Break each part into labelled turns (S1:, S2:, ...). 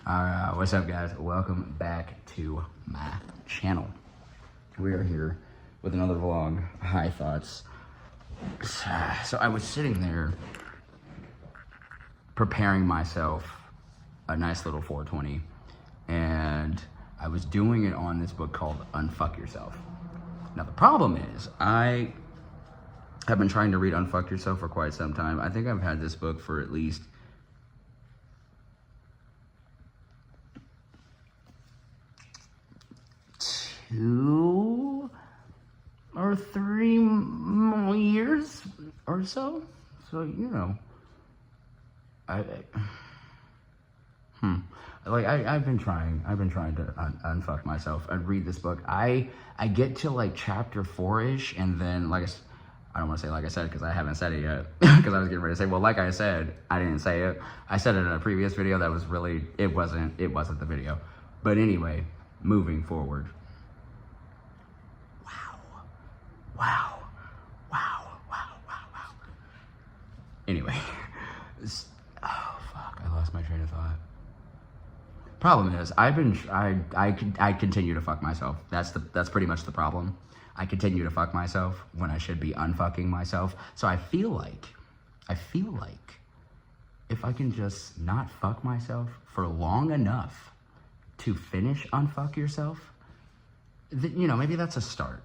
S1: What's up, guys? Welcome back to my channel. We are here with another vlog, High Thoughts. So I was sitting there preparing myself a nice little 420, and I was doing it on this book called Unfuck Yourself. Now the problem is, I have been trying to read Unfuck Yourself for quite some time. I think I've had this book for at least 2 or 3 more years or so. So, you know, I've been trying to unfuck myself and read this book. I get to like chapter 4-ish, and then I don't want to say like I said, because I haven't said it yet, because I was getting ready to say, well, like I said, I didn't say it. I said it in a previous video that was really, it wasn't the video. But anyway, moving forward. Wow. Anyway, oh fuck, I lost my train of thought. Problem is, I continue to fuck myself. That's pretty much the problem. I continue to fuck myself when I should be unfucking myself. So I feel like if I can just not fuck myself for long enough to finish Unfuck Yourself, you know, maybe that's a start.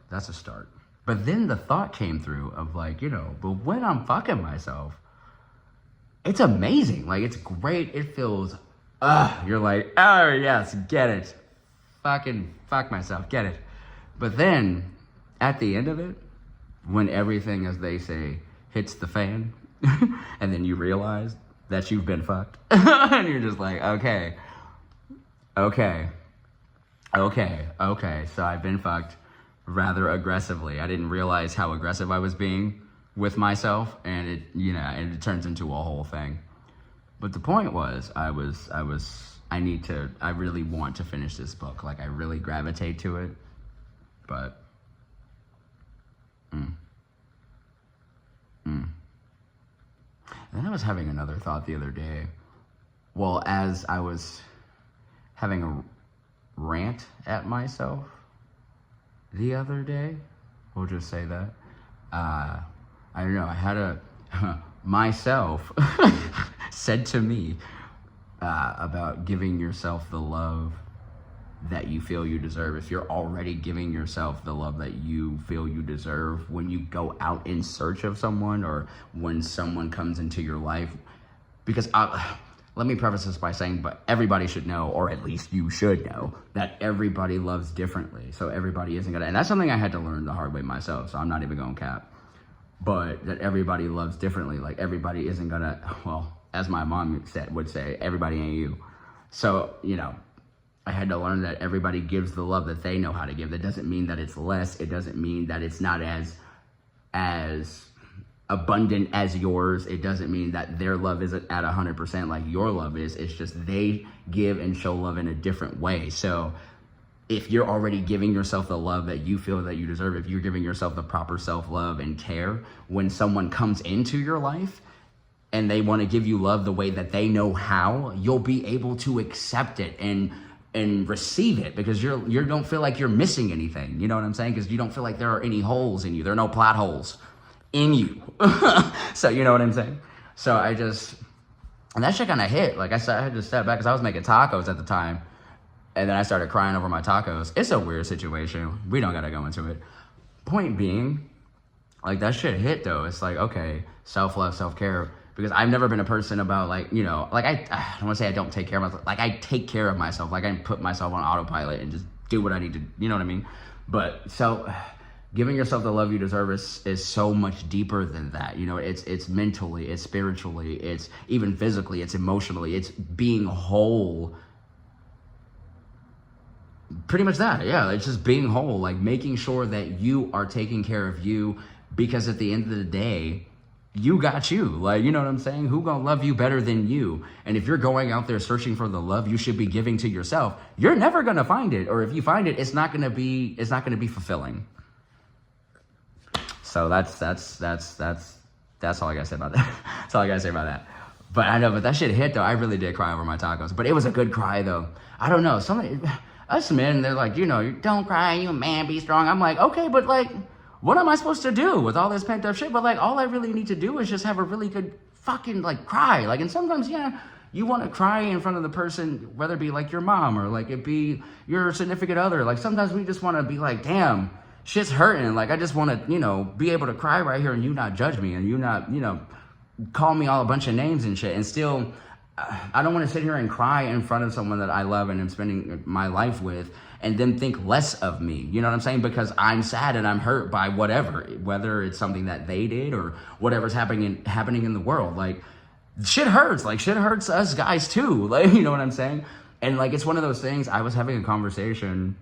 S1: But then the thought came through of like, you know, but when I'm fucking myself, it's amazing. Like, it's great. It feels, you're like, oh yes, get it. Fucking fuck myself, get it. But then at the end of it, when everything, as they say, hits the fan, and then you realize that you've been fucked, and you're just like, okay, so I've been fucked rather aggressively. I didn't realize how aggressive I was being with myself, and it turns into a whole thing. But the point was, I really want to finish this book. Like, I really gravitate to it, but And then I was having another thought the other day. Well, as I was having a rant at myself the other day, we'll just say that, I don't know, I had myself said to me about giving yourself the love that you feel you deserve. If you're already giving yourself the love that you feel you deserve when you go out in search of someone, or when someone comes into your life, because let me preface this by saying, but everybody should know, or at least you should know, that everybody loves differently. So everybody isn't gonna, and that's something I had to learn the hard way myself, so I'm not even gonna cap. But that everybody loves differently. Like, everybody isn't gonna, well, as my mom would say, everybody ain't you. So, you know, I had to learn that everybody gives the love that they know how to give. That doesn't mean that it's less. It doesn't mean that it's not as abundant as yours. It doesn't mean that their love isn't at 100% like your love is. It's just they give and show love in a different way. So if you're already giving yourself the love that you feel that you deserve, if you're giving yourself the proper self-love and care, when someone comes into your life and they want to give you love the way that they know how, you'll be able to accept it and receive it, because you don't feel like you're missing anything. You know what I'm saying? Because you don't feel like there are any holes in you. There are no plot holes in you. So you know what I'm saying? So and that shit kind of hit. Like, I had to step back, because I was making tacos at the time, and then I started crying over my tacos. It's a weird situation. We don't got to go into it. Point being, like, that shit hit though. It's like, okay, self-love, self-care. Because I've never been a person about, like, you know, like, I don't want to say I don't take care of myself. Like, I take care of myself. Like, I put myself on autopilot and just do what I need to, you know what I mean? But giving yourself the love you deserve is so much deeper than that. You know, it's mentally, it's spiritually, it's even physically, it's emotionally, it's being whole. Pretty much that, yeah. It's just being whole, like making sure that you are taking care of you, because at the end of the day, you got you. Like, you know what I'm saying? Who gonna love you better than you? And if you're going out there searching for the love you should be giving to yourself, you're never gonna find it. Or if you find it, it's not gonna be fulfilling. So that's all I gotta say about that. That's all I gotta say about that. But I know, but that shit hit though. I really did cry over my tacos. But it was a good cry though. I don't know. Us men, they're like, you know, don't cry, you a man, be strong. I'm like, okay, but like, what am I supposed to do with all this pent up shit? But like, all I really need to do is just have a really good fucking like cry. Like, and sometimes, yeah, you want to cry in front of the person, whether it be like your mom or like it be your significant other. Like sometimes we just want to be like, damn, shit's hurting. Like I just want to, you know, be able to cry right here and you not judge me and you not, you know, call me all a bunch of names and shit. And still, I don't want to sit here and cry in front of someone that I love and am spending my life with and then think less of me. You know what I'm saying? Because I'm sad and I'm hurt by whatever, whether it's something that they did or whatever's happening in the world. Like shit hurts. Like shit hurts us guys too. Like, you know what I'm saying? And like, it's one of those things. I was having a conversation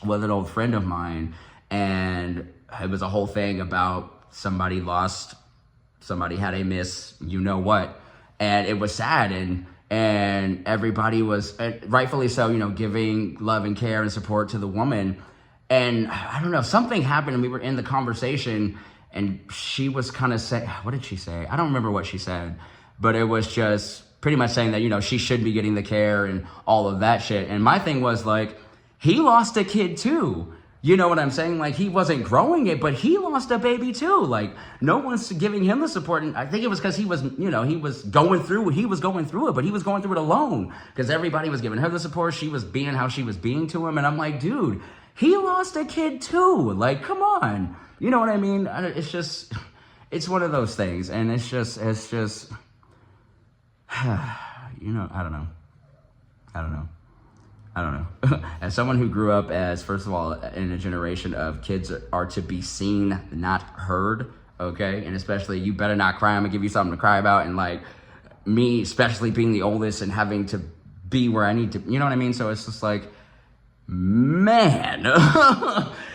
S1: with an old friend of mine and it was a whole thing about somebody had a miss, you know what, and it was sad, and everybody was, rightfully so, you know, giving love and care and support to the woman, and I don't know, something happened, and we were in the conversation, and she was kind of saying, what did she say? I don't remember what she said, but it was just pretty much saying that, you know, she should be getting the care and all of that shit, and my thing was like, he lost a kid too. You know what I'm saying? Like, he wasn't growing it, but he lost a baby too. Like, no one's giving him the support. And I think it was because he was, you know, he was going through it, but he was going through it alone because everybody was giving her the support. She was being how she was being to him. And I'm like, dude, he lost a kid too. Like, come on. You know what I mean? It's just, it's one of those things. And it's just, you know, I don't know. As someone who grew up as, first of all, in a generation of kids are to be seen, not heard, okay? And especially, you better not cry, I'm gonna give you something to cry about. And like, me, especially being the oldest and having to be where I need to, you know what I mean? So it's just like, man,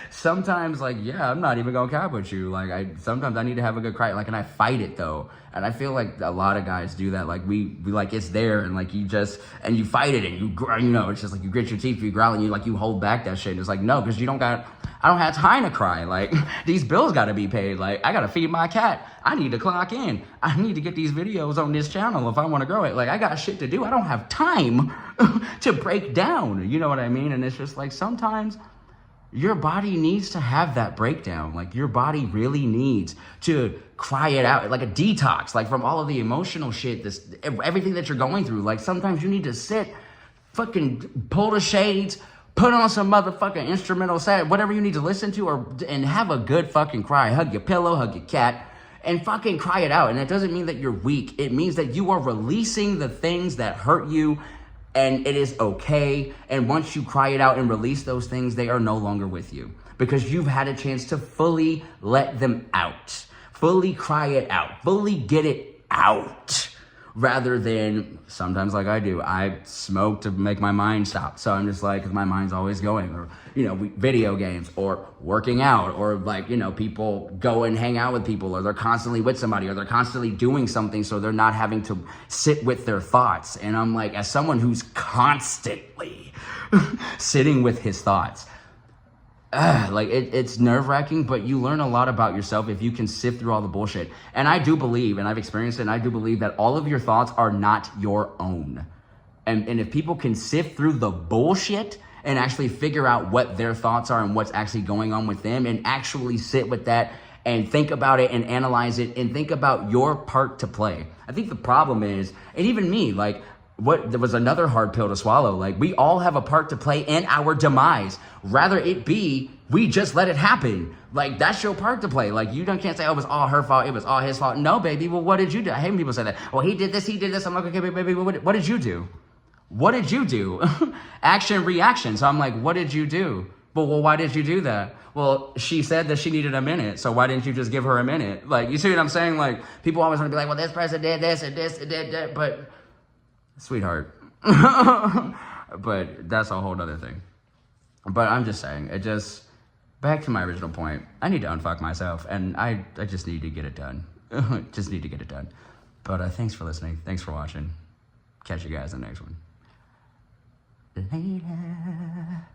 S1: sometimes like, yeah, I'm not even gonna cap with you. Like sometimes I need to have a good cry. Like, and I fight it though. And I feel like a lot of guys do that. Like we like, it's there and like you just, and you fight it and you know, it's just like you grit your teeth, you growl and you hold back that shit. And it's like, no, cause I don't have time to cry. Like these bills gotta be paid. Like I gotta feed my cat. I need to clock in. I need to get these videos on this channel if I want to grow it. Like I got shit to do. I don't have time to break down. You know what I mean? And it's just like, sometimes your body needs to have that breakdown. Like your body really needs to cry it out, like a detox, like from all of the emotional shit, everything that you're going through. Like sometimes you need to sit, fucking pull the shades, put on some motherfucking instrumental set, whatever you need to listen to, and have a good fucking cry. Hug your pillow, hug your cat, and fucking cry it out. And it doesn't mean that you're weak. It means that you are releasing the things that hurt you. And it is okay. And once you cry it out and release those things, they are no longer with you because you've had a chance to fully let them out, fully cry it out, fully get it out, rather than sometimes like I do. I smoke to make my mind stop. So I'm just like, because my mind's always going, or, you know, video games or working out, or like, you know, people go and hang out with people, or they're constantly with somebody, or they're constantly doing something. So they're not having to sit with their thoughts. And I'm like, as someone who's constantly sitting with his thoughts, like it's nerve-wracking, but you learn a lot about yourself if you can sift through all the bullshit. And I do believe, and I've experienced it, and I do believe that all of your thoughts are not your own. And if people can sift through the bullshit and actually figure out what their thoughts are and what's actually going on with them, and actually sit with that and think about it and analyze it and think about your part to play. I think the problem is, and even me, like, there was another hard pill to swallow. Like, we all have a part to play in our demise. Rather it be, we just let it happen. Like, that's your part to play. Like, you can't say, oh, it was all her fault, it was all his fault. No, baby, well, what did you do? I hate when people say that. Well, he did this. I'm like, okay, baby, what did you do? What did you do? Action, reaction. So I'm like, what did you do? Well, why did you do that? Well, she said that she needed a minute, so why didn't you just give her a minute? Like, you see what I'm saying? Like, people always want to be like, well, this person did this and this and did that, but sweetheart. But that's a whole other thing. But I'm just saying, back to my original point, I need to unfuck myself, and I just need to get it done. Just need to get it done. But thanks for listening. Thanks for watching. Catch you guys in the next one. Later.